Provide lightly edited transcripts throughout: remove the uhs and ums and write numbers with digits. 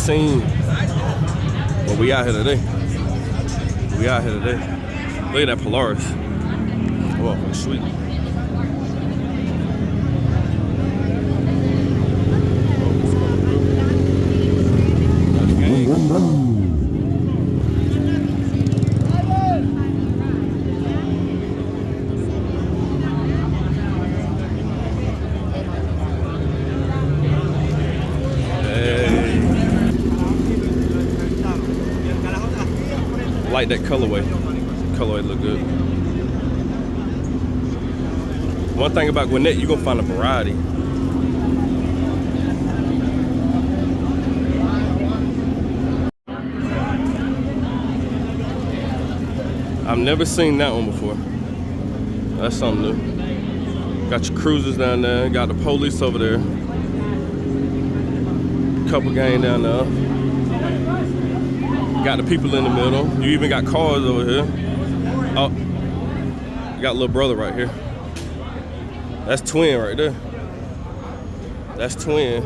seen. But we out here today. We out here today. Look at that Polaris. Oh, sweet. Like that colorway. Colorway look good. One thing about Gwinnett, you're gonna find a variety. I've never seen that one before. That's something new. Got your cruisers down there, got the police over there. Couple gang down there. Got the people in the middle. You even got cars over here. Oh, you got little brother right here. That's twin right there. That's twin.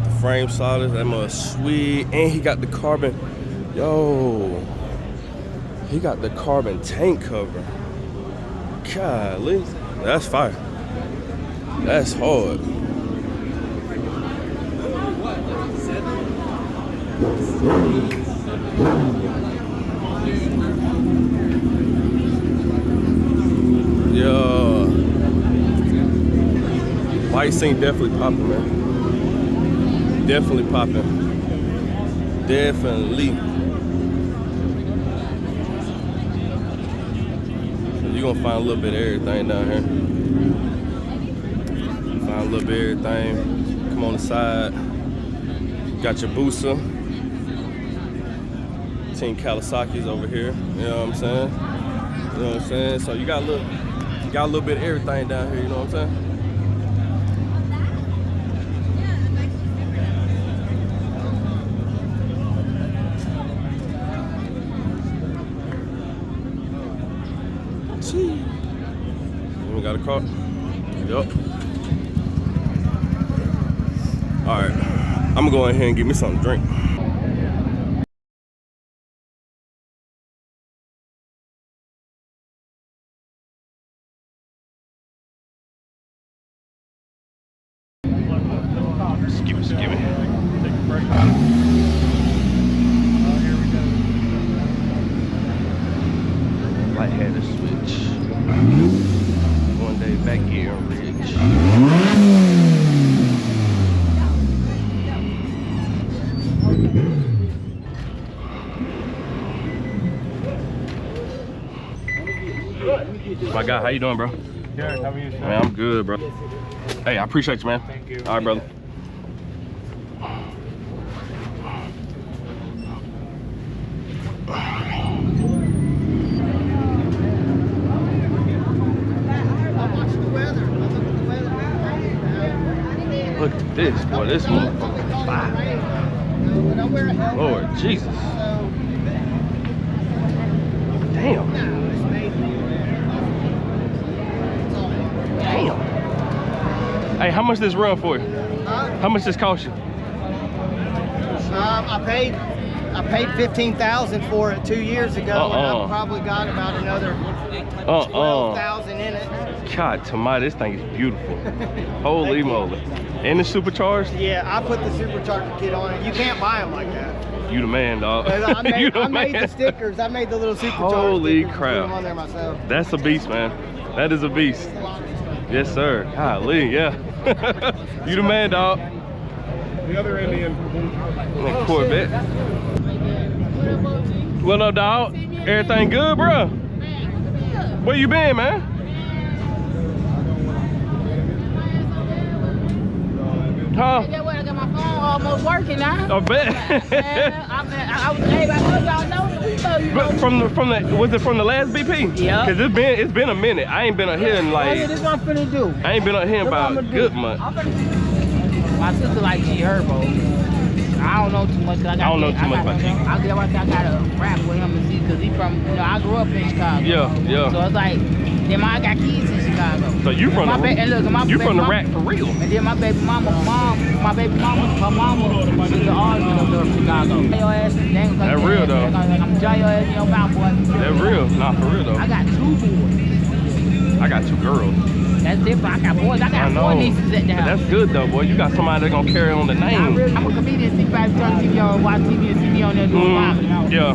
The frame solid, that must sweet. And he got the carbon, yo. He got the carbon tank cover. Golly, that's fire. That's hard. Yeah, bike scene definitely popping, man. Definitely popping. Definitely. You're gonna find a little bit of everything down here. Find a little bit of everything. Come on the side. Got your Busa. Team Kawasaki's over here. You know what I'm saying? You know what I'm saying? So you got a little bit of everything down here, you know what I'm saying? See. We got a car. Yup. Alright. I'm gonna go in here and get me something to drink. Excuse me. Take a break. Here we go. Light-handed switch. One day back gear ridge. My guy, how you doing, bro? Good. How are you, sir? Man, I'm good, bro. Hey, I appreciate you, man. Thank you. All right, brother. Look at this, boy. This motherfucker is fire. Lord Jesus. Damn. Damn. Hey, how much this run for you? How much this cost you? I paid $15,000 for it 2 years ago, and I've probably got about another 12,000 in it. God, Tamai, this thing is beautiful. Holy moly. And it's supercharged? Yeah, I put the supercharger kit on it. You can't buy them like that. You the man, dog. I made the stickers. I made the little supercharger. Holy stickers, crap. put them on there myself. That's a beast, man. That is a beast. Yes, sir. Golly, yeah. You the man, dog. The other Indian. Corvette. What up, dog? Everything good, bro? Where you been, man? Huh? I got my phone almost working now. I bet. But from the was it from the last BP? Yeah. Cause it's been a minute. I ain't been up here in like. This what I'm finna do. I ain't been up here in about a good month. My sister like G Herbo. I don't know too much. I don't know too much about Chico. I gotta rap with him and see, because he from, you know, I grew up in Chicago. Yeah. So it's like, then I got kids in Chicago. So you from the rack for real? And then my baby mama, her mama is the artist of Chicago. Your ass, That's real though. I'm trying your ass in your mouth, boy. That's real. Nah, for real though. I got 2 boys. I got 2 girls. That's different. I got boys. I got 4 nieces at the house. That's good though, boy. You got somebody that's gonna carry on the name. I'm a comedian. See, I turn TV on, watch TV, and see me on there doing comedy. Yeah.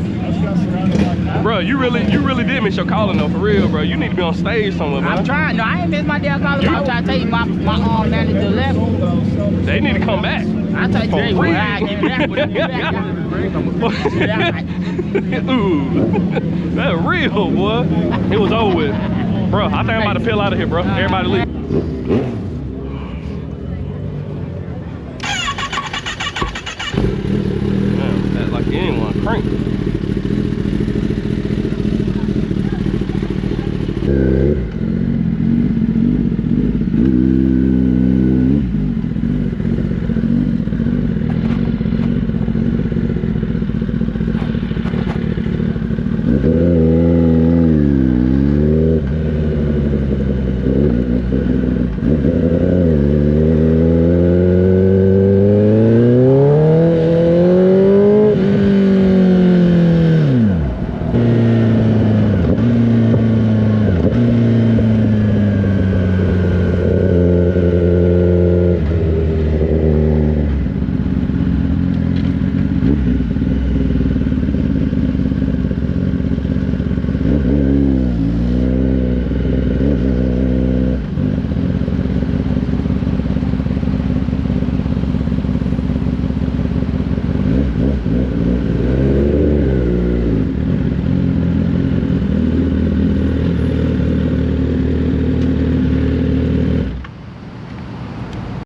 Bro, you really did miss your calling though, for real, bro. You need to be on stage somewhere, man. I'm trying. No, I ain't missed my damn calling. I'm trying to tell you, my manager left. They need to come back. I tell you, For Drake, real. Ooh, that's real, boy. It was over with. Bro, I think I'm about to peel out of here, bro. Everybody leave. Damn, that's like you ain't want to crank.